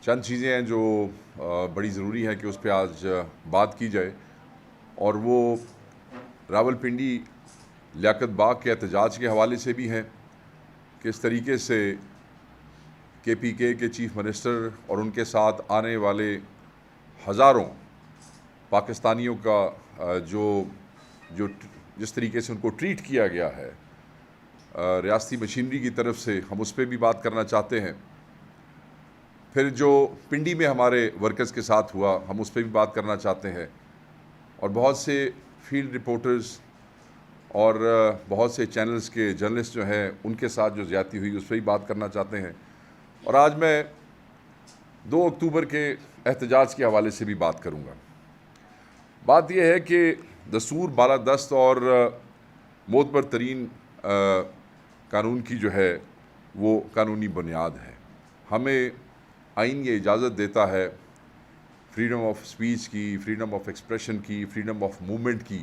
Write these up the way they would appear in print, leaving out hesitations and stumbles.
चंद चीज़ें हैं जो बड़ी ज़रूरी है कि उस पर आज बात की जाए, और वो रावलपिंडी लियाकत बाग के एहतजाज के हवाले से भी हैं। किस तरीके से KPK के चीफ मिनिस्टर और उनके साथ आने वाले हज़ारों पाकिस्तानियों का जो जो जिस तरीके से उनको ट्रीट किया गया है रियासती मशीनरी की तरफ से, हम उस पर भी बात करना चाहते हैं। फिर जो पिंडी में हमारे वर्कर्स के साथ हुआ, हम उस पर भी बात करना चाहते हैं। और बहुत से फील्ड रिपोर्टर्स और बहुत से चैनल्स के जर्नलिस्ट जो हैं उनके साथ जो ज़्यादती हुई उस पर भी बात करना चाहते हैं। और आज मैं 2 अक्टूबर के एहतजाज के हवाले से भी बात करूँगा। बात यह है कि दस्तूर बालादस्त और मोतबर तरीन कानून की जो है वो कानूनी बुनियाद है। हमें आइन ये इजाज़त देता है फ्रीडम ऑफ स्पीच की, फ्रीडम ऑफ एक्सप्रेशन की, फ्रीडम ऑफ मूवमेंट की।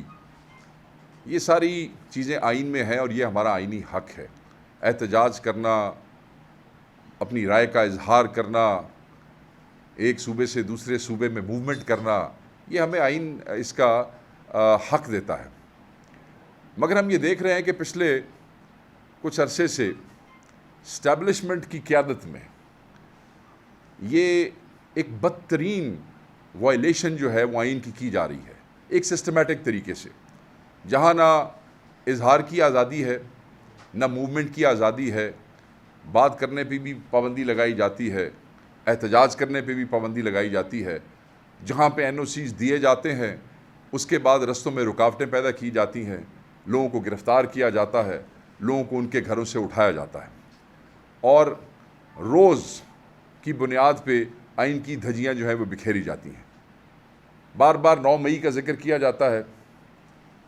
ये सारी चीज़ें आइन में हैं और ये हमारा आइनी हक है। एहतजाज करना, अपनी राय का इजहार करना, एक सूबे से दूसरे सूबे में मूवमेंट करना, ये हमें आइन इसका हक देता है। मगर हम ये देख रहे हैं कि पिछले कुछ अरसे से इस्टेब्लिशमेंट की क़यादत में ये एक बदतरीन वायलेशन जो है वो आइन की जा रही है, एक सिस्टमेटिक तरीके से, जहाँ ना इजहार की आज़ादी है, ना मूवमेंट की आज़ादी है। बात करने पे भी पाबंदी लगाई जाती है, एहतजाज करने पे भी पाबंदी लगाई जाती है। जहाँ पे NOCs दिए जाते हैं उसके बाद रस्तों में रुकावटें पैदा की जाती हैं, लोगों को गिरफ़्तार किया जाता है, लोगों को उनके घरों से उठाया जाता है और रोज़ की बुनियाद पे आइन की धज्जियाँ जो हैं वो बिखेरी जाती हैं। बार बार 9 मई का जिक्र किया जाता है।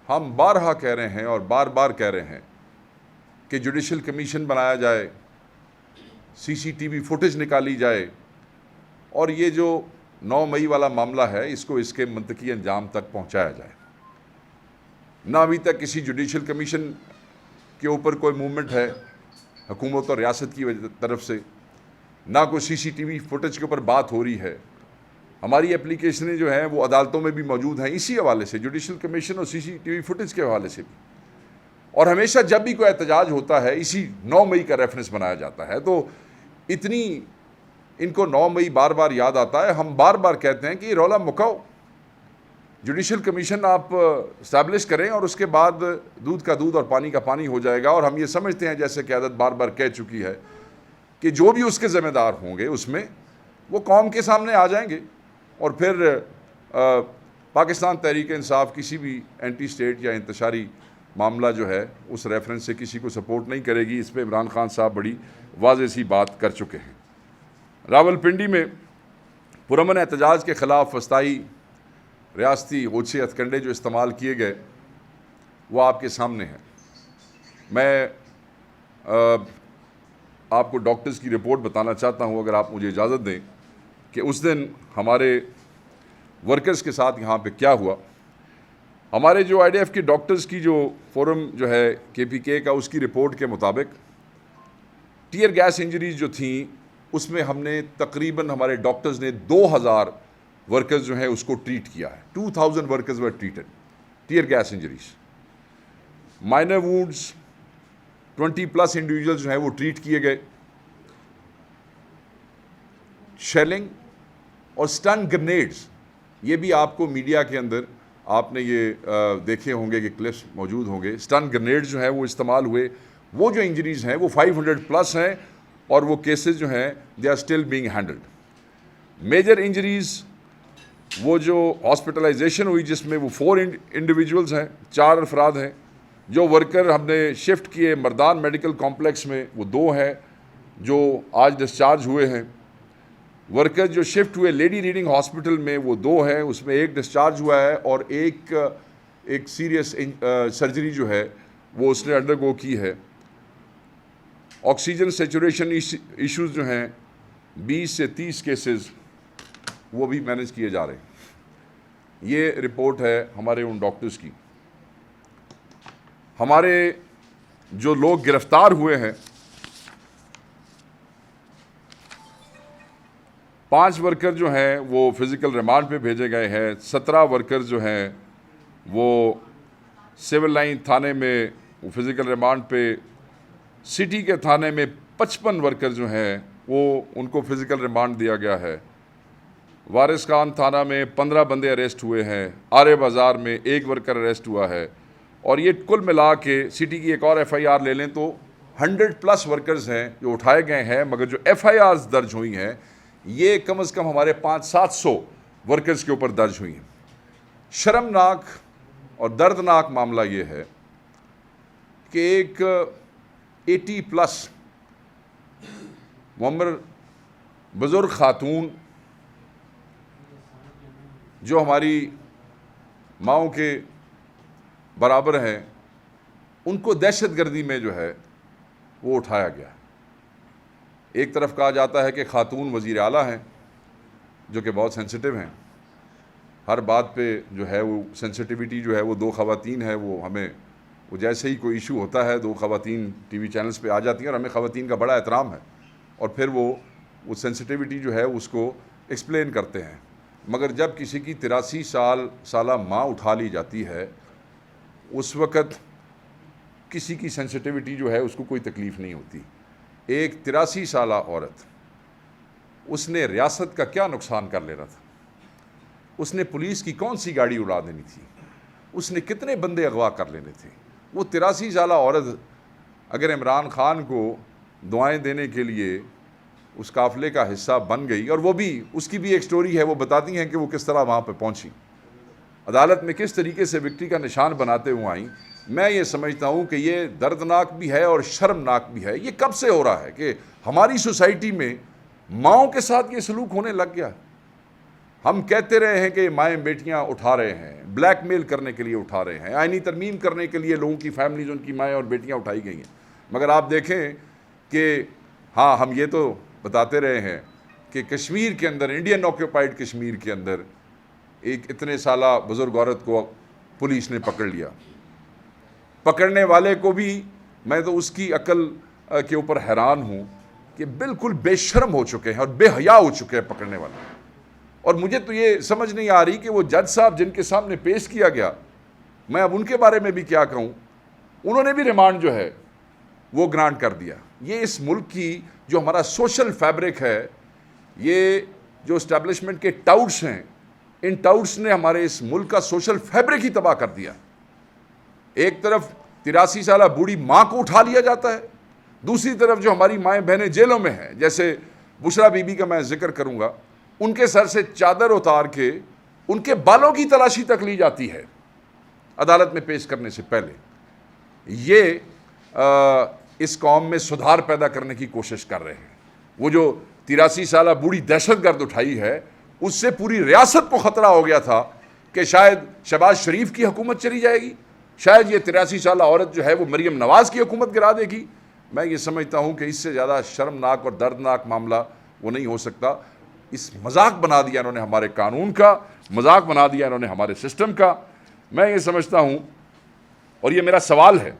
हम बारहा कह रहे हैं और बार बार कह रहे हैं कि जुडिशल कमीशन बनाया जाए, CCTV फुटेज निकाली जाए और ये जो 9 मई वाला मामला है इसको इसके मंतकी अंजाम तक पहुंचाया जाए। ना अभी तक किसी जुडिशल कमीशन के ऊपर कोई मूवमेंट है हुकूमत और रियासत की तरफ से, ना कोई CCTV फुटेज के ऊपर बात हो रही है। हमारी एप्लीकेशनें जो हैं वो अदालतों में भी मौजूद हैं इसी हवाले से, जुडिशल कमीशन और CCTV फुटेज के हवाले से भी। और हमेशा जब भी कोई एहतजाज होता है इसी 9 मई का रेफरेंस बनाया जाता है। तो इतनी इनको 9 मई बार बार याद आता है। हम बार बार कहते हैं कि रौला मुकाओ, जुडिशल कमीशन आप इस्टेब्लिश करें और उसके बाद दूध का दूध और पानी का पानी हो जाएगा। और हम ये समझते हैं, जैसे क़यादत बार बार कह चुकी है, कि जो भी उसके ज़िम्मेदार होंगे उसमें वो कौम के सामने आ जाएंगे और फिर पाकिस्तान तहरीक इंसाफ किसी भी एंटी स्टेट या इंतशारी मामला जो है उस रेफरेंस से किसी को सपोर्ट नहीं करेगी। इस पर इमरान खान साहब बड़ी वाज़ेह सी बात कर चुके हैं। रावलपिंडी में पुरअमन एहतजाज के ख़िलाफ़ वस्ताई रियासती ग़ुस्से हथकंडे जो इस्तेमाल किए गए वो आपके सामने हैं। मैं आपको डॉक्टर्स की रिपोर्ट बताना चाहता हूं, अगर आप मुझे इजाज़त दें, कि उस दिन हमारे वर्कर्स के साथ यहाँ पे क्या हुआ। हमारे जो IDF के डॉक्टर्स की जो फोरम जो है KPK का, उसकी रिपोर्ट के मुताबिक टीयर गैस इंजरीज जो थी उसमें हमने तकरीबन, हमारे डॉक्टर्स ने 2000 वर्कर्स जो हैं उसको ट्रीट किया है। 2000 workers were treated tear gas injuries. Minor wounds 20+ individuals जो हैं वो ट्रीट किए गए। शेलिंग और स्टन ग्रेनेड्स, ये भी आपको मीडिया के अंदर आपने ये देखे होंगे कि क्लिप्स मौजूद होंगे। स्टन ग्रेनेड्स जो हैं वो इस्तेमाल हुए। वो जो इंजरीज़ हैं वो 500+ हैं और वो केसेस जो हैं they are still being handled. Major injuries वो जो हॉस्पिटलाइजेशन हुई जिसमें वो 4 इंडिविजुअल्स हैं, 4 अफराद हैं। जो वर्कर हमने शिफ्ट किए मर्दान मेडिकल कॉम्प्लेक्स में वो 2 हैं जो आज डिस्चार्ज हुए हैं। वर्कर जो शिफ्ट हुए लेडी रीडिंग हॉस्पिटल में वो 2 हैं, उसमें 1 डिस्चार्ज हुआ है और एक सीरियस सर्जरी जो है वो उसने अंडरगो की है। ऑक्सीजन सेचुरेशन इश्यूज़ जो हैं 20 से 30 केसेस वो भी मैनेज किए जा रहे हैं। ये रिपोर्ट है हमारे उन डॉक्टर्स की। हमारे जो लोग गिरफ्तार हुए हैं 5 वर्कर जो हैं वो फिज़िकल रिमांड पे भेजे गए हैं। 17 वर्कर जो हैं वो सिविल लाइन थाने में वो फिज़िकल रिमांड पे, सिटी के थाने में 55 वर्कर जो हैं वो उनको फिज़िकल रिमांड दिया गया है। वारिस खान थाना में 15 बंदे अरेस्ट हुए हैं। आरे बाज़ार में 1 वर्कर अरेस्ट हुआ है। और ये कुल मिला के सिटी की एक और FIR ले लें तो 100+ वर्कर्स हैं जो उठाए गए हैं, मगर जो FIRs दर्ज हुई हैं ये कम से कम हमारे 500-700 वर्कर्स के ऊपर दर्ज हुई हैं। शर्मनाक और दर्दनाक मामला ये है कि एक 80+ उम्र बुज़ुर्ग खातून जो हमारी माओं के बराबर हैं, उनको दहशतगर्दी में जो है वो उठाया गया। एक तरफ कहा जाता है कि खातून वज़ीर आला हैं जो कि बहुत सेंसिटिव हैं, हर बात पे जो है वो सेंसिटिविटी जो है वो 2 ख़वातीन है, वो हमें वो जैसे ही कोई इशू होता है 2 ख़वातीन TV चैनल्स पे आ जाती हैं और हमें ख़वातीन का बड़ा एहतराम है और फिर वो सेंसिटिविटी जो है उसको एक्सप्लेन करते हैं। मगर जब किसी की 83 साला माँ उठा ली जाती है उस वक़्त किसी की सेंसिटिविटी जो है उसको कोई तकलीफ़ नहीं होती। एक 83 साला औरत, उसने रियासत का क्या नुकसान कर लेना था? उसने पुलिस की कौन सी गाड़ी उड़ा देनी थी? उसने कितने बंदे अगवा कर लेने थे? वो 83 साला औरत अगर इमरान खान को दुआएं देने के लिए उस काफ़िले का हिस्सा बन गई, और वो भी उसकी भी एक स्टोरी है, वो बताती हैं कि वो किस तरह वहाँ पर पहुँची, अदालत में किस तरीके से विक्ट्री का निशान बनाते हुए आई। मैं ये समझता हूँ कि ये दर्दनाक भी है और शर्मनाक भी है। ये कब से हो रहा है कि हमारी सोसाइटी में माओं के साथ ये सलूक होने लग गया? हम कहते रहे हैं कि माएँ बेटियाँ उठा रहे हैं, ब्लैकमेल करने के लिए उठा रहे हैं, आईनी तरमीम करने के लिए लोगों की फैमिलीज, उनकी माएँ और बेटियाँ उठाई गई हैं। मगर आप देखें कि हाँ, हम ये तो बताते रहे हैं कि कश्मीर के अंदर, इंडियन ऑक्यूपाइड कश्मीर के अंदर एक इतने साला बुज़ुर्ग औरत को पुलिस ने पकड़ लिया। पकड़ने वाले को भी मैं तो उसकी अकल के ऊपर हैरान हूँ कि बिल्कुल बेशर्म हो चुके हैं और बेहया हो चुके हैं पकड़ने वाले। और मुझे तो ये समझ नहीं आ रही कि वो जज साहब जिनके सामने पेश किया गया, मैं अब उनके बारे में भी क्या कहूँ, उन्होंने भी रिमांड जो है वो ग्रांट कर दिया। ये इस मुल्क की जो हमारा सोशल फैब्रिक है, ये जो इस्टेब्लिशमेंट के टाउट्स हैं, इन टाउट्स ने हमारे इस मुल्क का सोशल फैब्रिक ही तबाह कर दिया। एक तरफ 83 साला बूढ़ी माँ को उठा लिया जाता है, दूसरी तरफ जो हमारी माएँ बहनें जेलों में हैं, जैसे बुशरा बीबी का मैं जिक्र करूँगा, उनके सर से चादर उतार के उनके बालों की तलाशी तक ली जाती है अदालत में पेश करने से पहले। ये इस कौम में सुधार पैदा करने की कोशिश कर रहे हैं। वो जो 83 साला बूढ़ी दहशतगर्द उठाई है, उससे पूरी रियासत को ख़तरा हो गया था कि शायद शहबाज शरीफ की हुकूमत चली जाएगी, शायद ये 83 साला औरत जो है वो मरीम नवाज़ की हुकूमत गिरा देगी। मैं ये समझता हूँ कि इससे ज़्यादा शर्मनाक और दर्दनाक मामला वो नहीं हो सकता। इस मजाक बना दिया इन्होंने हमारे कानून का, मजाक बना दिया इन्होंने हमारे सिस्टम का। मैं ये समझता हूँ, और ये मेरा सवाल है,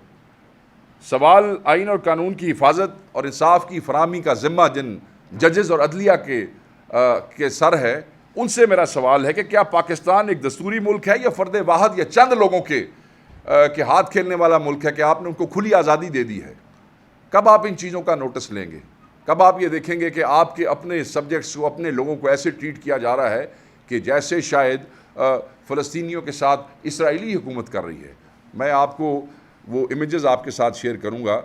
सवाल आइन और कानून की हिफाजत और इंसाफ की फराहमी का ज़िम्मा जिन जजेस और अदलिया के सर है, उनसे मेरा सवाल है कि क्या पाकिस्तान एक दस्तूरी मुल्क है या फ़र्द वाहद या चंद लोगों के हाथ खेलने वाला मुल्क है कि आपने उनको खुली आज़ादी दे दी है? कब आप इन चीज़ों का नोटिस लेंगे? कब आप ये देखेंगे कि आपके अपने सब्जेक्ट्स को, अपने लोगों को ऐसे ट्रीट किया जा रहा है कि जैसे शायद फ़लस्तीनियों के साथ इसराइली हुकूमत कर रही है? मैं आपको वो इमेजेस आपके साथ शेयर करूँगा।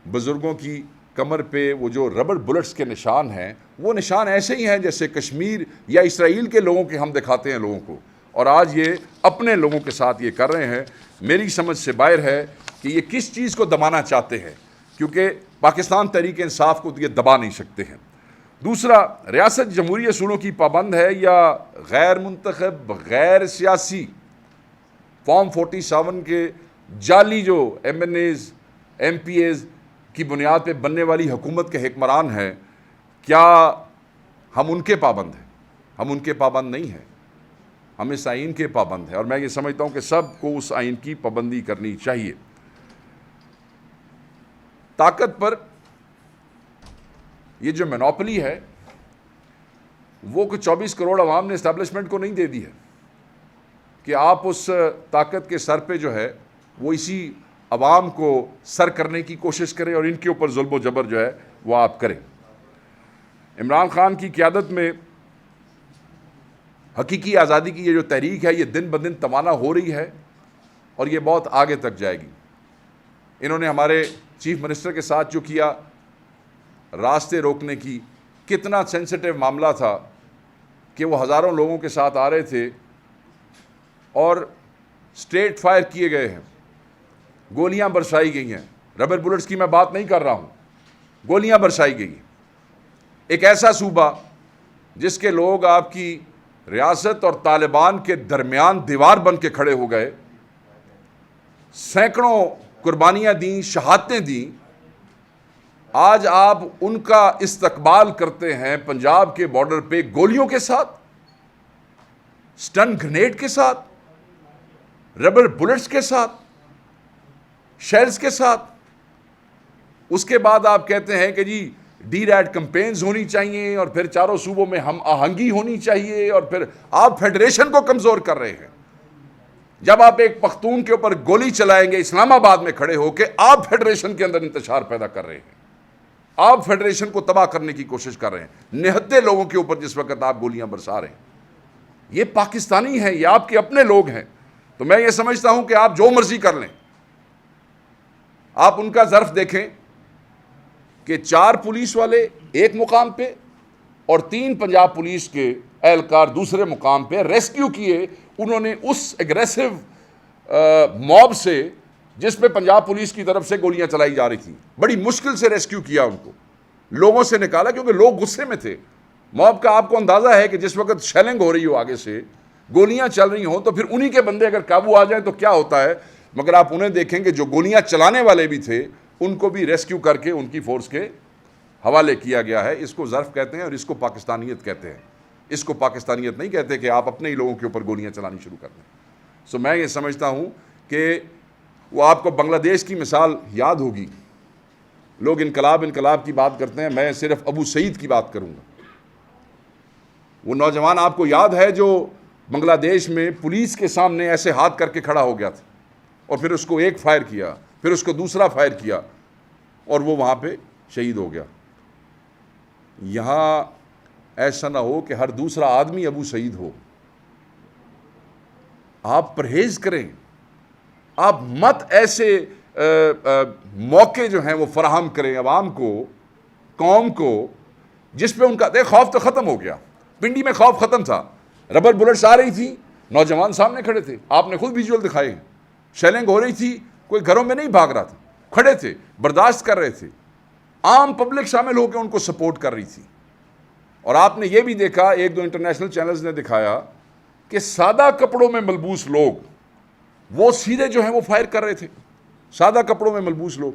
बुज़ुर्गों की कमर पे वो जो रबर बुलेट्स के निशान हैं, वो निशान ऐसे ही हैं जैसे कश्मीर या इसराइल के लोगों के हम दिखाते हैं लोगों को, और आज ये अपने लोगों के साथ ये कर रहे हैं। मेरी समझ से बाहर है कि ये किस चीज़ को दबाना चाहते हैं, क्योंकि पाकिस्तान तहरीक इंसाफ को तो ये दबा नहीं सकते हैं। दूसरा, रियासत जमहूरी असूलों की पाबंद है या गैर मुंतखब, गैर सियासी, फॉर्म 47 के जाली जो MNAs MPAs की बुनियाद पे बनने वाली हुकूमत के हुक्मरान हैं, क्या हम उनके पाबंद हैं? हम उनके पाबंद नहीं हैं, हम इस आइन के पाबंद हैं। और मैं ये समझता हूँ कि सबको उस आइन की पाबंदी करनी चाहिए। ताकत पर ये जो मोनोपोली है, वो कुछ 24 करोड़ अवाम ने इस्टेब्लिशमेंट को नहीं दे दी है कि आप उस ताकत के सर पे जो है वो इसी अवाम को सर करने की कोशिश करें और इनके ऊपर जुल्म जबर जो है वो आप करें। इमरान खान की क़यादत में हकीकी आज़ादी की ये जो तहरीक है ये दिन ब दिन तवाना हो रही है और ये बहुत आगे तक जाएगी। इन्होंने हमारे चीफ मिनिस्टर के साथ जो किया, रास्ते रोकने की, कितना सेंसिटिव मामला था कि वो हज़ारों लोगों के साथ आ रहे थे और स्ट्रेट फायर किए गए हैं, गोलियां बरसाई गई हैं। रबर बुलेट्स की मैं बात नहीं कर रहा हूँ, गोलियां बरसाई गई। एक ऐसा सूबा जिसके लोग आपकी रियासत और तालिबान के दरमियान दीवार बन के खड़े हो गए, सैकड़ों कुर्बानियां दी, शहादतें दी, आज आप उनका इस्तकबाल करते हैं पंजाब के बॉर्डर पे गोलियों के साथ, स्टन ग्रेनेड के साथ, रबर बुलेट्स के साथ, शेल्स के साथ। उसके बाद आप कहते हैं कि जी डी-रैट कैंपेन्स होनी चाहिए और फिर चारों सूबों में हम आहंगी होनी चाहिए और फिर आप फेडरेशन को कमज़ोर कर रहे हैं। जब आप एक पख्तून के ऊपर गोली चलाएंगे इस्लामाबाद में खड़े होकर, आप फेडरेशन के अंदर इंतशार पैदा कर रहे हैं, आप फेडरेशन को तबाह करने की कोशिश कर रहे हैं। निहत्ते लोगों के ऊपर जिस वक्त आप गोलियां बरसा रहे हैं, ये पाकिस्तानी हैं, ये आपके अपने लोग हैं। तो मैं ये समझता हूं कि आप जो मर्जी कर लें, आप उनका ज़र्फ देखें कि 4 पुलिस वाले एक मुकाम पे और 3 पंजाब पुलिस के एहलकार दूसरे मुकाम पे रेस्क्यू किए उन्होंने उस एग्रेसिव मॉब से जिस पे पंजाब पुलिस की तरफ से गोलियां चलाई जा रही थी। बड़ी मुश्किल से रेस्क्यू किया, उनको लोगों से निकाला क्योंकि लोग गुस्से में थे। मॉब का आपको अंदाज़ा है कि जिस वक्त शेलिंग हो रही हो, आगे से गोलियां चल रही हों, तो फिर उन्हीं के बंदे अगर काबू आ जाएं तो क्या होता है। मगर आप उन्हें देखेंगे जो गोलियां चलाने वाले भी थे उनको भी रेस्क्यू करके उनकी फोर्स के हवाले किया गया है। इसको ज़र्फ कहते हैं और इसको पाकिस्तानियत कहते हैं। इसको पाकिस्तानियत नहीं कहते कि आप अपने ही लोगों के ऊपर गोलियां चलानी शुरू कर दें। सो मैं ये समझता हूँ कि वो आपको बांग्लादेश की मिसाल याद होगी। लोग इनकलाब की बात करते हैं, मैं सिर्फ अबू सईद की बात करूँगा। वो नौजवान आपको याद है जो बांग्लादेश में पुलिस के सामने ऐसे हाथ करके खड़ा हो गया था और फिर उसको एक फायर किया, फिर उसको दूसरा फायर किया और वो वहाँ पे शहीद हो गया। यहाँ ऐसा ना हो कि हर दूसरा आदमी अबू सईद हो। आप परहेज करें, आप मत ऐसे मौके जो हैं वो फराहम करें अवाम को, कौम को, जिस पे उनका खौफ तो ख़त्म हो गया। पिंडी में खौफ ख़त्म था, रबर बुलेट्स आ रही थी, नौजवान सामने खड़े थे, आपने खुद विजुअल दिखाए हैं। शेलिंग हो रही थी, कोई घरों में नहीं भाग रहा था, खड़े थे, बर्दाश्त कर रहे थे। आम पब्लिक शामिल होकर उनको सपोर्ट कर रही थी। और आपने ये भी देखा, 1-2 इंटरनेशनल चैनल्स ने दिखाया कि सादा कपड़ों में मलबूस लोग वो सीधे जो हैं वो फायर कर रहे थे। सादा कपड़ों में मलबूस लोग,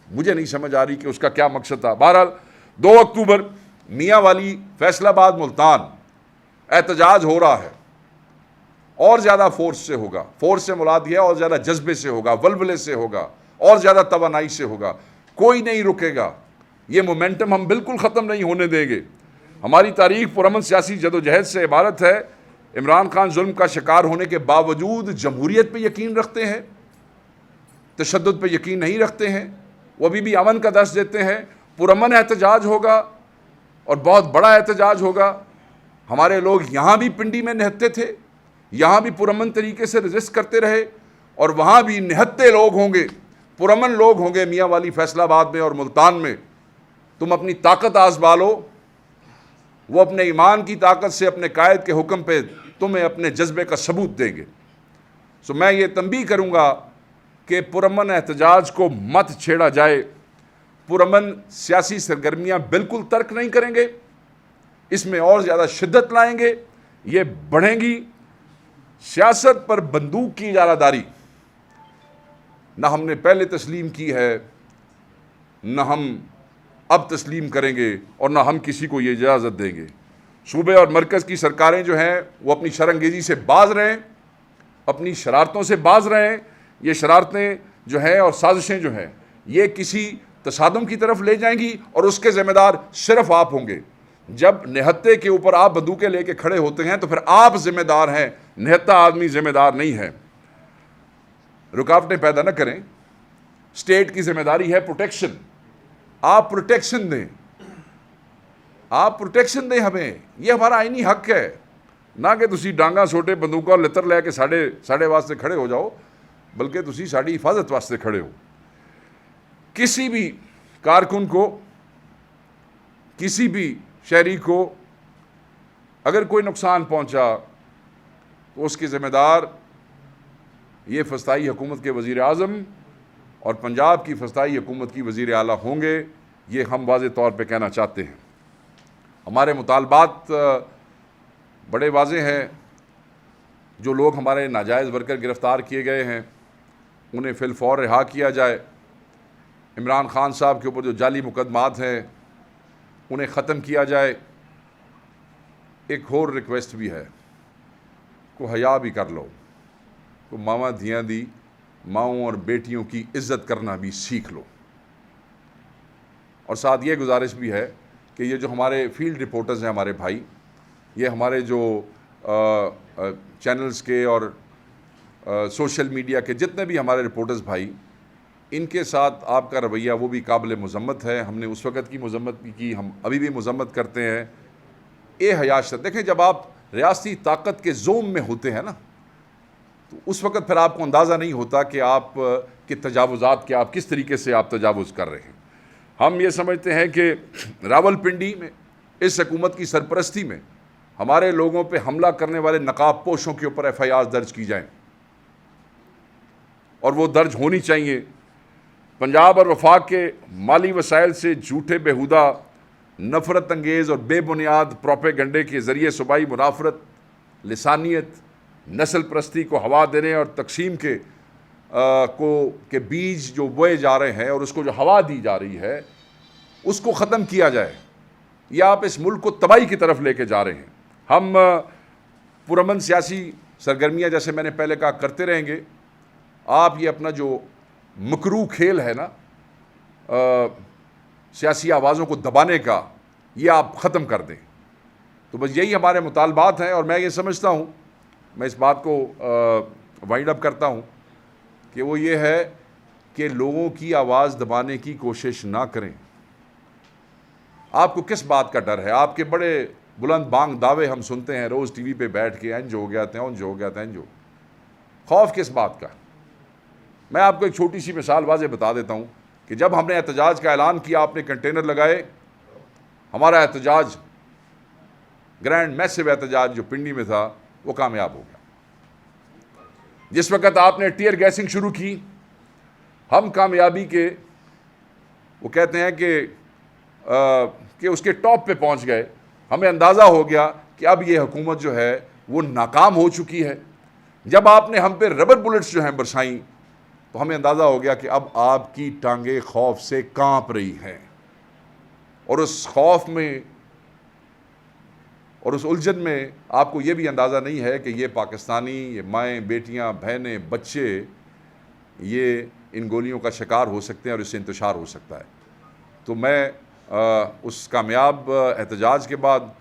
मुझे नहीं समझ आ रही कि उसका क्या मकसद था। बहरहाल 2 अक्टूबर मियाँ वाली, फैसलाबाद, मुल्तान एहतजाज हो रहा है, और ज़्यादा फोर्स से होगा। फोर्स से मुराद यह और ज़्यादा जज्बे से होगा, वलवले से होगा, और ज़्यादा तवानाई से होगा। कोई नहीं रुकेगा, ये मोमेंटम हम बिल्कुल ख़त्म नहीं होने देंगे। हमारी तारीख पुरअमन सियासी जदोजहद से इबारत है। इमरान खान जुल्म का शिकार होने के बावजूद जमहूरियत पे यकीन रखते हैं, तशद्दुद पे यकीन नहीं रखते हैं। वो अभी भी अमन का दर्स देते हैं। पुरअमन एहतजाज होगा और बहुत बड़ा एहतजाज होगा। हमारे लोग यहाँ भी पिंडी में निहत्ते थे, यहाँ भी पुरअमन तरीके से रजिस्ट करते रहे, और वहाँ भी निहत्ते लोग होंगे, पुरअमन लोग होंगे मियाँ वाली, फैसलाबाद में और मुल्तान में। तुम अपनी ताकत आजमा लो, वो अपने ईमान की ताकत से अपने कायद के हुक्म पे तुम्हें अपने जज्बे का सबूत देंगे। सो मैं ये तंबीह करूँगा कि पुरअमन एहतजाज को मत छेड़ा जाए। पुरअमन सियासी सरगर्मियाँ बिल्कुल तर्क नहीं करेंगे, इसमें और ज़्यादा शिद्दत लाएंगे, ये बढ़ेंगी। सियासत पर बंदूक की इजारादारी ना हमने पहले तस्लीम की है, ना हम अब तस्लीम करेंगे, और ना हम किसी को ये इजाज़त देंगे। सूबे और मरकज़ की सरकारें जो हैं वो अपनी शरंगेज़ी से बाज रहें, अपनी शरारतों से बाज रहें। ये शरारतें जो हैं और साजिशें जो हैं ये किसी तसादुम की तरफ ले जाएंगी और उसके ज़िम्मेदार सिर्फ आप होंगे। जब निहत्ते के ऊपर आप बंदूकें लेके खड़े होते हैं तो फिर आप जिम्मेदार हैं, निहत्ता आदमी जिम्मेदार नहीं है। रुकावटें पैदा न करें। स्टेट की जिम्मेदारी है प्रोटेक्शन। आप प्रोटेक्शन दें, आप प्रोटेक्शन दें हमें, यह हमारा आईनी हक है। ना कि तुसी डांगा छोटे बंदूका लितर लैके साढ़े वास्ते खड़े हो जाओ, बल्कि तुसी साड़ी हिफाजत वास्ते खड़े हो। किसी भी कारकुन को, किसी भी शहरी को अगर कोई नुकसान पहुंचा तो उसके ज़िम्मेदार ये फस्ताई हुकूमत के वज़ीर आज़म और पंजाब की फस्ताई हुकूमत की वज़ीर आला होंगे। ये हम वाज़े तौर पे कहना चाहते हैं। हमारे मुतालबात बड़े वाज़े हैं। जो लोग हमारे नाजायज़ वर्कर गिरफ़्तार किए गए हैं उन्हें फ़िलफ़ौर रिहा किया जाए। इमरान ख़ान साहब के ऊपर जो जाली मुकदमात हैं उन्हें ख़त्म किया जाए। एक और रिक्वेस्ट भी है, को हया भी कर लो, तो मामा धियाँ दी माओं और बेटियों की इज़्ज़त करना भी सीख लो। और साथ ये गुजारिश भी है कि ये जो हमारे फील्ड रिपोर्टर्स हैं, हमारे भाई, ये हमारे जो चैनल्स के और सोशल मीडिया के जितने भी हमारे रिपोर्टर्स भाई, इनके साथ आपका रवैया वो भी काबिल मज़म्मत है। हमने उस वक़्त की मज़म्मत भी की, हम अभी भी मज़म्मत करते हैं। ए हयाशत देखें, जब आप रियासती ताकत के जोम में होते हैं ना, तो उस वक़्त फिर आपको अंदाज़ा नहीं होता कि आप के तजावुज़ात के आप किस तरीके से आप तजावुज़ कर रहे हैं। हम ये समझते हैं कि रावलपिंडी में इस हुकूमत की सरपरस्ती में हमारे लोगों पे हमला करने वाले नकाब पोशों के ऊपर FIR दर्ज की जाएँ, और वो दर्ज होनी चाहिए। पंजाब और वफाक के माली वसाइल से झूठे, बेहुदा, नफ़रत अंगेज़ और बेबुनियाद प्रोपेगंडे के ज़रिए सूबाई मुनाफरत, लिसानियत, नस्ल परस्ती को हवा देने और तकसीम के बीज जो बोए जा रहे हैं और उसको जो हवा दी जा रही है उसको ख़त्म किया जाए, या आप इस मुल्क को तबाही की तरफ लेके जा रहे हैं। हम पुरअमन सियासी सरगर्मियाँ, जैसे मैंने पहले कहा, करते रहेंगे। आप ये अपना जो मकरू खेल है ना सियासी आवाज़ों को दबाने का, ये आप ख़त्म कर दें। तो बस यही हमारे मुतालबात हैं। और मैं ये समझता हूँ, मैं इस बात को वाइंड अप करता हूँ कि वो ये है कि लोगों की आवाज़ दबाने की कोशिश ना करें। आपको किस बात का डर है? आपके बड़े बुलंद बांग दावे हम सुनते हैं रोज़ TV पे बैठ के, इंज हो गया, तेंज हो गया, तेंज हो। खौफ किस बात का? मैं आपको एक छोटी सी मिसाल वाज़े बता देता हूँ कि जब हमने एहतजाज का ऐलान किया, आपने कंटेनर लगाए, हमारा एहतजाज, ग्रैंड मैसिव एहतजाज जो पिंडी में था, वो कामयाब हो गया। जिस वक़्त आपने टीयर गैसिंग शुरू की, हम कामयाबी के, वो कहते हैं कि उसके टॉप पे पहुंच गए। हमें अंदाज़ा हो गया कि अब ये हुकूमत जो है वो नाकाम हो चुकी है। जब आपने हम पे रबर बुलेट्स जो हैं बरसाई, तो हमें अंदाज़ा हो गया कि अब आपकी टांगें खौफ से कांप रही हैं। और उस खौफ में और उस उलझन में आपको ये भी अंदाज़ा नहीं है कि ये पाकिस्तानी, ये माएँ, बेटियाँ, बहनें, बच्चे ये इन गोलियों का शिकार हो सकते हैं और इससे इंतशार हो सकता है। तो मैं उस कामयाब एहतजाज के बाद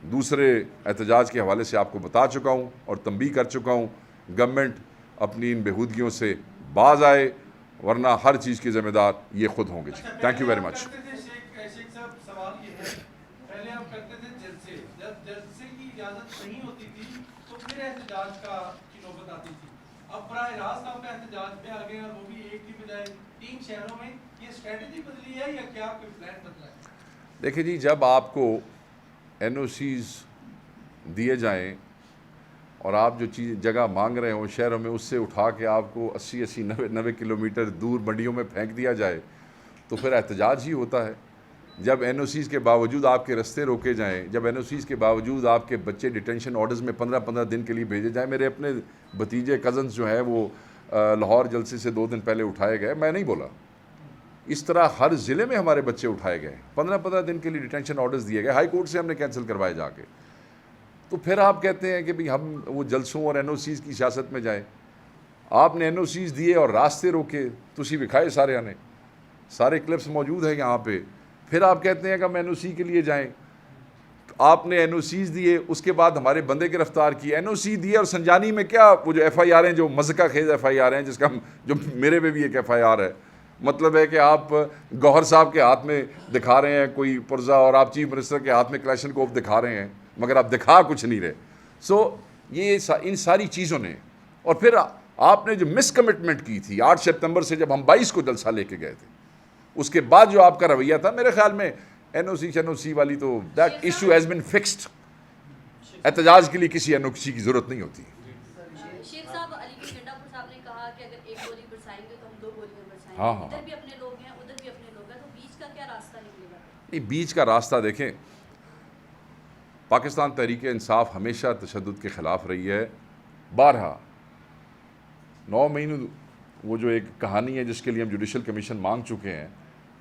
दूसरे एहतजाज के हवाले से आपको बता चुका हूँ और तंबीह कर चुका हूँ। गवर्नमेंट अपनी इन बेहूदगियों से बाज आए, वरना हर चीज़ के ज़िम्मेदार ये खुद होंगे। Thank you very much. अब बराह रास्त आप एहतजाज पे आ गए और वो भी एक की बजाय 3 शहरों में। ये स्ट्रेटजी बदली है या क्या कोई प्लान बदला है? देखिए जी, जब आपको NOCs दिए जाएं और आप जो चीज़ जगह मांग रहे हो शहरों में, उससे उठा के आपको 80-80, 90-90 किलोमीटर दूर मंडियों में फेंक दिया जाए, तो फिर एहतजाज ही होता है। जब NOCs के बावजूद आपके रास्ते रोके जाएं, जब NOCs के बावजूद आपके बच्चे डिटेंशन ऑर्डर्स में 15-15 दिन के लिए भेजे जाएं। मेरे अपने भतीजे कज़न्स जो हैं वो लाहौर जलसे से 2 दिन पहले उठाए गए, मैं नहीं बोला। इस तरह हर ज़िले में हमारे बच्चे उठाए गए, 15-15 दिन के लिए डिटेंशन ऑर्डर्स दिए गए, हाई कोर्ट से हमने कैंसिल करवाए जाके। तो फिर आप कहते हैं कि भाई हम वो जलसों और NOCs की सियासत में जाएँ। आपने NOCs दिए और रास्ते रोके, तुसी विखाए सारे आने, सारे क्लिप्स मौजूद हैं यहाँ पे। फिर आप कहते हैं कि हम NOC के लिए जाएं। आपने एनओसीज दिए, उसके बाद हमारे बंदे गिरफ्तार किए, एनओसी दिए और संजानी में क्या वो जो एफआईआर हैं, जो मज़का खेज एफआईआर हैं, जिसका जो मेरे पे भी एक एफआईआर है, मतलब है कि आप गौहर साहब के हाथ में दिखा रहे हैं कोई पुर्जा और आप चीफ मिनिस्टर के हाथ में क्लैशनकोफ दिखा रहे हैं, मगर आप दिखा कुछ नहीं रहे। सो ये इन सारी चीज़ों ने, और फिर आपने जो मिसकमिटमेंट की थी 8 सितंबर से जब हम 22 को जलसा लेके गए थे, उसके बाद जो आपका रवैया था, मेरे ख्याल में एनओसी वाली तो that issue has been fixed. एहतजाज के लिए किसी एनओसी की ज़रूरत नहीं होती। शेख साहब, अली शंडापुर साहब ने कहा कि अगर एक गोली बरसाएंगे तो हम 2 गोलियां बरसाएंगे। हाँ, हाँ, इधर भी अपने लोग हैं, उधर भी अपने लोग हैं, तो बीच का क्या रास्ता निकलेगा? नहीं, बीच का रास्ता देखें, पाकिस्तान तहरीक इंसाफ हमेशा तशद्दुद के ख़िलाफ़ रही है। 12 9 महीने वो जो एक कहानी है जिसके लिए हम जुडिशल कमीशन मांग चुके हैं,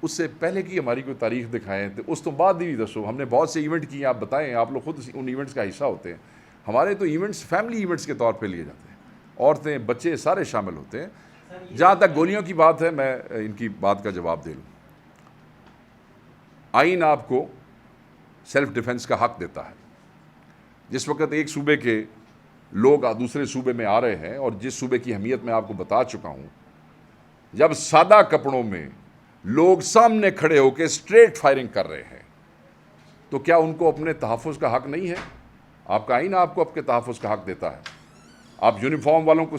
उससे पहले की हमारी कोई तारीख दिखाएं, तो उस तो बाद ही दसो। हमने बहुत से इवेंट किए, आप बताएं, आप लोग खुद उन इवेंट्स का हिस्सा होते हैं। हमारे तो इवेंट्स फैमिली इवेंट्स के तौर पे लिए जाते हैं, औरतें बच्चे सारे शामिल होते हैं। जहाँ तक गोलियों की बात है, मैं इनकी बात का जवाब दे लूँ। आइन आपको सेल्फ डिफेंस का हक देता है। जिस वक्त एक सूबे के लोग दूसरे सूबे में आ रहे हैं, और जिस सूबे की अहमियत मैं आपको बता चुका हूँ, जब सादा कपड़ों में लोग सामने खड़े होकर स्ट्रेट फायरिंग कर रहे हैं, तो क्या उनको अपने तहफ़्फ़ुज़ का हक नहीं है? आपका आइन आपको आपके तहफ़्फ़ुज़ का हक देता है। आप यूनिफॉर्म वालों को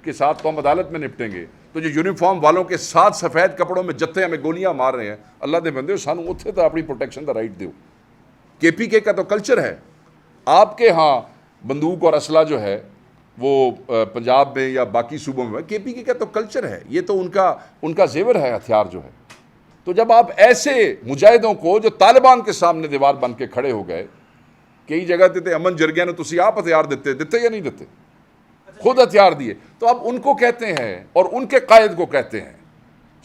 के साथ तो हम अदालत में निपटेंगे, तो जो यूनिफॉर्म वालों के साथ सफ़ेद कपड़ों में जत्थे हमें गोलियां मार रहे हैं, अल्लाह दे बंदे सानू उत्थे तो अपनी प्रोटेक्शन का राइट दो। KPK का तो कल्चर है, आपके यहाँ बंदूक और असला जो है वो पंजाब में या बाकी सूबों में, KPK का तो कल्चर है, ये तो उनका जेवर है, हथियार जो है। तो जब आप ऐसे मुजाहिदों को जो तालिबान के सामने दीवार बन के खड़े हो गए, कई जगह ते अमन जरगिया ने तुसी आप हथियार दिते या नहीं दिते, खुद हथियार दिए, तो आप उनको कहते हैं और उनके कायद को कहते हैं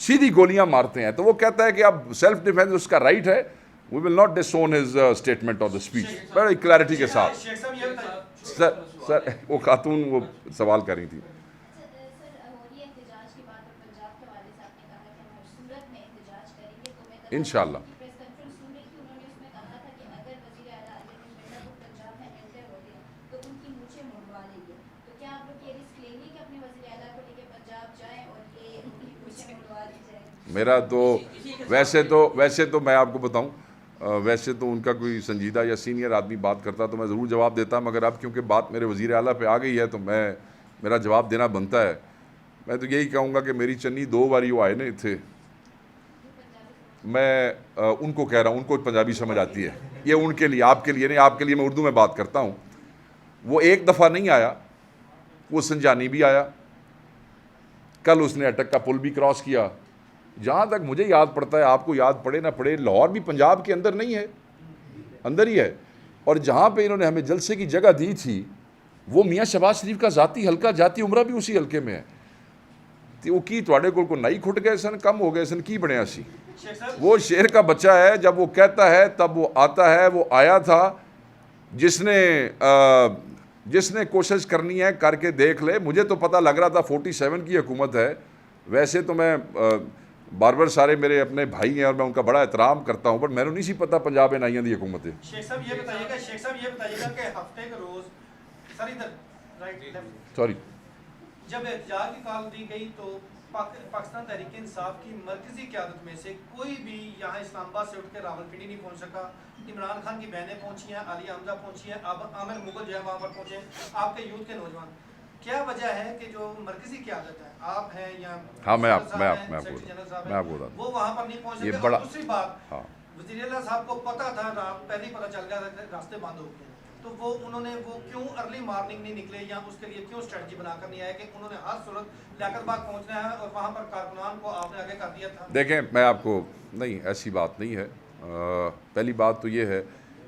सीधी गोलियां मारते हैं। तो वो कहता है कि आप सेल्फ डिफेंस उसका राइट है, we will not disown his statement of the speech, बड़ी क्लैरिटी के साथ। सर वो खातून वो सवाल कर रही थी। इंशाअल्लाह मेरा तो वैसे तो मैं आपको बताऊं, वैसे तो उनका कोई संजीदा या सीनियर आदमी बात करता तो मैं ज़रूर जवाब देता, मगर अब क्योंकि बात मेरे वज़ीर आला पे आ गई है तो मेरा जवाब देना बनता है। मैं तो यही कहूँगा कि मेरी चन्नी 2 बारी वो आए ना थे, मैं उनको कह रहा हूँ, उनको पंजाबी समझ आती है, ये उनके लिए, आपके लिए नहीं, आपके लिए मैं उर्दू में बात करता हूँ। वो एक दफ़ा नहीं आया, वो संजानी भी आया, कल उसने अटक का पुल भी क्रॉस किया। जहाँ तक मुझे याद पड़ता है, आपको याद पड़े ना पड़े, लाहौर भी पंजाब के अंदर नहीं है, अंदर ही है। और जहाँ पे इन्होंने हमें जलसे की जगह दी थी, वो मियाँ शहबाज शरीफ का ज़ाती हल्का, जाती उमरा भी उसी हल्के में है। तो की तुहाडे को नाई खुट गए सन, कम हो गए सन, की बनया सी। वो शेर का बच्चा है, जब वो कहता है तब वो आता है। वो आया था जिसने कोशिश करनी है करके देख ले। मुझे तो पता लग रहा था 47 की हुकूमत है। वैसे तो मैं बार सारे मेरे अपने भाई हैं और मैं उनका बड़ा एहतराम करता हूँ, बट मैंने नहीं सी पता पंजाब नाइया की हुकूमत है। शेख साहब ये बताइएगा कि हफ्ते के रोज सॉरी जब एहतजाज की कॉल दी गई तो पाकिस्तान तहरीक इंसाफ की मरकजी क़यादत में से कोई भी यहाँ इस्लामाबाद से उठ के रावलपिंडी नहीं पहुँच सका। इमरान खान की बहनें पहुँची हैं, आलिया हमजा पहुँची हैं, अब आमिर मुगल जो है वहाँ पर पहुँचे, आपके यूथ के नौजवान। क्या वजह है कि जो मरकजी क़यादत है, आप हैं या हाँ मैं आपको बता वो वहाँ पर नहीं पहुँच सके। बड़ा दूसरी बात, हाँ, वज़ीर आला साहब को पता था, पहले ही पता चल गया था रास्ते बंद हो गए, तो वो क्यों अर्ली मॉर्निंग नहीं निकले या उसके लिए क्यों स्ट्रेटजी बनाकर नहीं आए कि उन्होंने हर सूरत लियाकत बाग पहुंचना है और वहां पर कारकुनान को आपने आगे कर दिया था? देखें, मैं आपको नहीं, ऐसी बात नहीं है। पहली बात तो ये है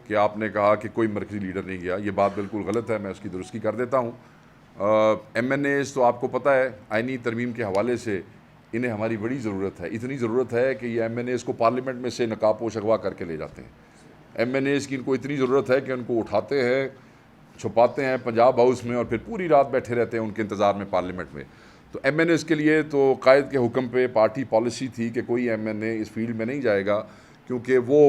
कि आपने कहा कि कोई मरकज़ी लीडर नहीं गया, ये बात बिल्कुल गलत है, मैं उसकी दुरुस्ती कर देता हूँ। MNAs तो आपको पता है आइनी तरमीम के हवाले से इन्हें हमारी बड़ी ज़रूरत है। इतनी ज़रूरत है कि ये MNAs को पार्लियामेंट में से नकाबपोश अगवा करके ले जाते हैं। MNAs की इनको इतनी ज़रूरत है कि उनको उठाते हैं, छुपाते हैं पंजाब हाउस में और फिर पूरी रात बैठे रहते हैं उनके इंतज़ार में पार्लियामेंट में। तो MNAs के लिए तो कायद के हुक्म पे पार्टी पॉलिसी थी कि कोई MNA इस फील्ड में नहीं जाएगा, क्योंकि वो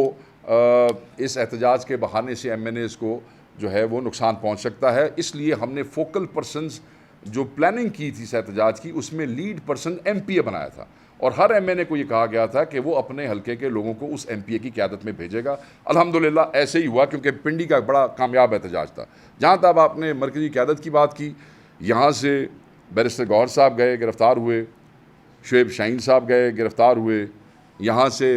इस एहतजाज के बहाने से MNAs को जो है वो नुकसान पहुंच सकता है। इसलिए हमने फोकल पर्सनस जो प्लानिंग की थी इस एहतजाज की, उसमें लीड पर्सन MPA बनाया था और हर MNA को ये कहा गया था कि वो अपने हलके के लोगों को उस MPA की क़यादत में भेजेगा। अल्हम्दुलिल्लाह ऐसे ही हुआ, क्योंकि पिंडी का बड़ा कामयाब एहतजाज था। जहाँ तक आपने मरकज़ी क़यादत की बात की, यहाँ से बैरिस्टर गौहर साहब गए, गिरफ़्तार हुए, शुएब शाहीन साहब गए, गिरफ़्तार हुए, यहाँ से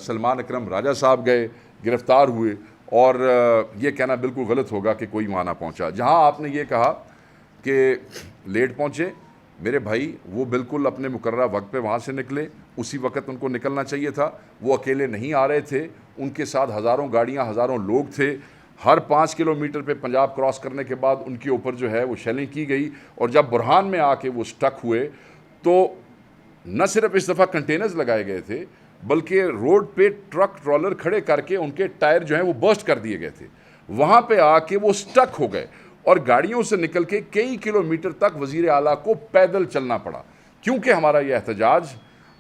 सलमान अकरम राजा साहब गए, गिरफ़्तार हुए। और ये कहना बिल्कुल गलत होगा कि कोई वहाँ ना पहुँचा। जहाँ आपने ये कहा कि लेट पहुँचे, मेरे भाई वो बिल्कुल अपने मुकर्रर वक्त पे वहाँ से निकले, उसी वक्त उनको निकलना चाहिए था। वो अकेले नहीं आ रहे थे, उनके साथ हज़ारों गाड़ियाँ, हज़ारों लोग थे। हर 5 किलोमीटर पे पंजाब क्रॉस करने के बाद उनके ऊपर जो है वो शेलिंग की गई और जब बुरहान में आके वो स्टक हुए तो न सिर्फ इस दफ़ा कंटेनर्स लगाए गए थे, बल्कि रोड पे ट्रक ट्रॉलर खड़े करके उनके टायर जो हैं वो बर्स्ट कर दिए गए थे। वहाँ पे आके वो स्टक हो गए और गाड़ियों से निकल के कई किलोमीटर तक वज़ीर आला को पैदल चलना पड़ा, क्योंकि हमारा ये एहतजाज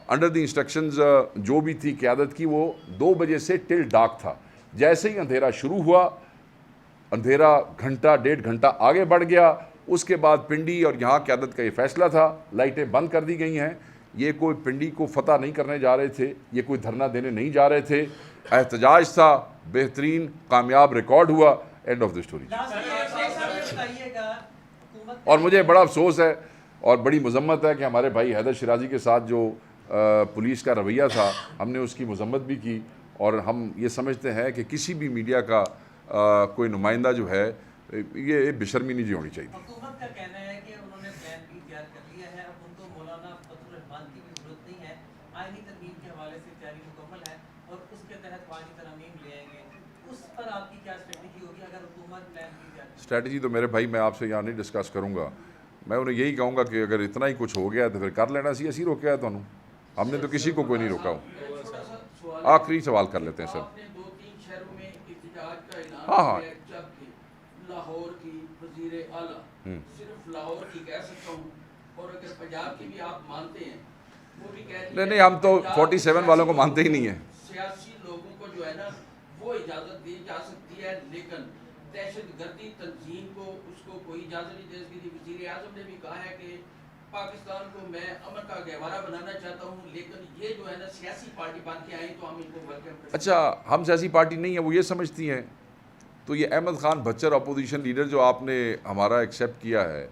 अंडर द इंस्ट्रक्शंस जो भी थी क़यादत की, वो 2 बजे से टिल डार्क था। जैसे ही अंधेरा शुरू हुआ, अंधेरा घंटा 1.5 घंटा आगे बढ़ गया। उसके बाद पिंडी और यहाँ क़यादत का ये फ़ैसला था, लाइटें बंद कर दी गई हैं। ये कोई पिंडी को फतह नहीं करने जा रहे थे, ये कोई धरना देने नहीं जा रहे थे। एहतजाज था, बेहतरीन कामयाब रिकॉर्ड हुआ, एंड ऑफ द स्टोरी। और मुझे बड़ा अफसोस है और बड़ी मजम्मत है कि हमारे भाई हैदर शिराजी के साथ जो पुलिस का रवैया था, हमने उसकी मजम्मत भी की और हम ये समझते हैं कि किसी भी मीडिया का कोई नुमाइंदा जो है, ये बेशर्मी नहीं होनी चाहिए। हुकूमत का कहना है कि उन्होंने प्लान भी तैयार कर लिया है, अब उनको मौलाना फतहुर रहमान की भी जरूरत नहीं है। आईनी तरमीम के हवाले से तैयारी मुकम्मल है और उसके तहत आईनी तरमीम ले आएंगे। उस पर आपकी क्या स्ट्रेटजी होगी अगर हुकूमत प्लान भी तैयार? स्ट्रेटजी तो मेरे भाई मैं आपसे यहाँ नहीं डिस्कस करूँगा। मैं उन्हें यही कहूँगा कि अगर इतना ही कुछ हो गया तो फिर कर लेना सी, असी रोका है तुहानू, हमने तो किसी को कोई नहीं रोका। आखिरी सवाल कर लेते हैं सर। हाँ हाँ, लाहौर की वजीर आला, सिर्फ लाहौर की कह सकता हूँ, और अगर पंजाब की भी आप मानते हैं, वो भी कह नहीं, हम तो 47 वालों को मानते ही नहीं है। सियासी लोगों को जो है ना वो इजाजत दी जा सकती है, लेकिन दहशतगर्दी तंजीम को उसको कोई इजाजत नहीं दे सकती। वजीर आजम ने भी कहा है कि पाकिस्तान को मैं अमन का गहवारा बनाना चाहता हूँ, लेकिन ये जो है ना सियासी पार्टी बन के आई तो हम इनको वेलकम। अच्छा, हम सियासी पार्टी नहीं है, वो ये समझती हैं। तो ये अहमद खान भच्चर अपोजिशन लीडर जो आपने हमारा एक्सेप्ट किया है,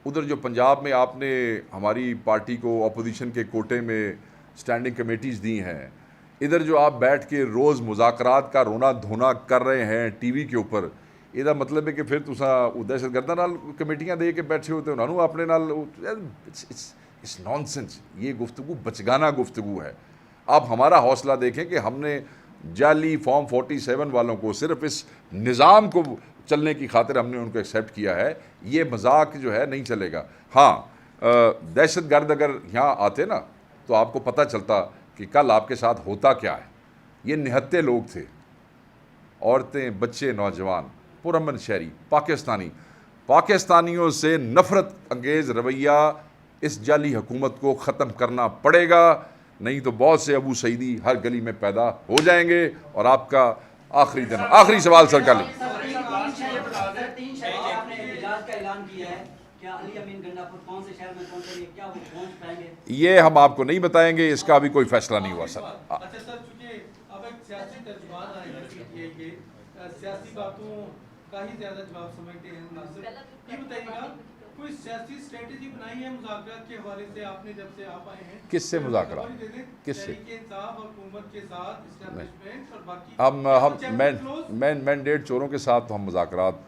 उधर जो पंजाब में आपने हमारी पार्टी को अपोजिशन के कोटे में स्टैंडिंग कमेटीज़ दी हैं, इधर जो आप बैठ के रोज़ मुज़ाकरात का रोना धोना कर रहे हैं टीवी के ऊपर, ਇਹਦਾ मतलब है कि फिर तुसा दहशतगर्दां नाल कमेटियां दे के बैठे होते उन्होंने अपने नाल। इट्स नॉनसेंस, ये गुफ्तगू बचगाना गुफ्तगू है। आप हमारा हौसला देखें कि हमने जाली फॉर्म 47 वालों को सिर्फ इस निज़ाम को चलने की खातिर हमने उनको एक्सेप्ट किया है। ये मजाक जो है नहीं चलेगा। हाँ, दहशतगर्द अगर यहाँ आते ना तो आपको पता चलता कि कल आपके साथ होता क्या है। ये निहत्ते लोग थे, औरतें, बच्चे, नौजवान, पुरअमन शहरी, पाकिस्तानियों से नफ़रत अंगेज़ रवैया इस जाली हुकूमत को ख़त्म करना पड़ेगा, नहीं तो बहुत से अबू सईदी हर गली में पैदा हो जाएंगे। और आपका आखिरी दिन, आखिरी सवाल सर कर लें। ये हम आपको नहीं बताएंगे, इसका अभी कोई फैसला नहीं हुआ सर। अच्छा सर, चूंकि अब एक सियासी तर्जुमान आएगा कि सियासी बातों का ही ज्यादा जवाब समझते हैं मुनासिब। ये बताइएगा, कोई सियासी स्ट्रेटजी बनाई है मुज़ाकरात के हवाले से आपने जब से आप आए हैं? किससे मुज़ाकरात? किससे? इंसाफ और हुकूमत के साथ, एस्टैब्लिशमेंट और बाकी हम मैंडेट चोरों के साथ तो हम मुज़ाकरात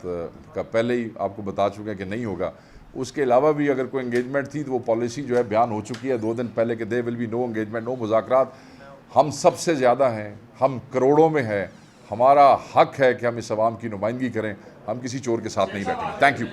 का पहले ही आपको बता चुके हैं कि नहीं होगा। उसके अलावा भी अगर कोई एंगेजमेंट थी तो वो पॉलिसी जो है बयान हो चुकी है 2 दिन पहले कि they will be no engagement, no मुज़ाकरात। हम सबसे ज़्यादा हैं, हम करोड़ों में हैं, हमारा हक है कि हम इस अवाम की नुमाइंदगी करें, हम किसी चोर के साथ नहीं बैठेंगे। Thank you.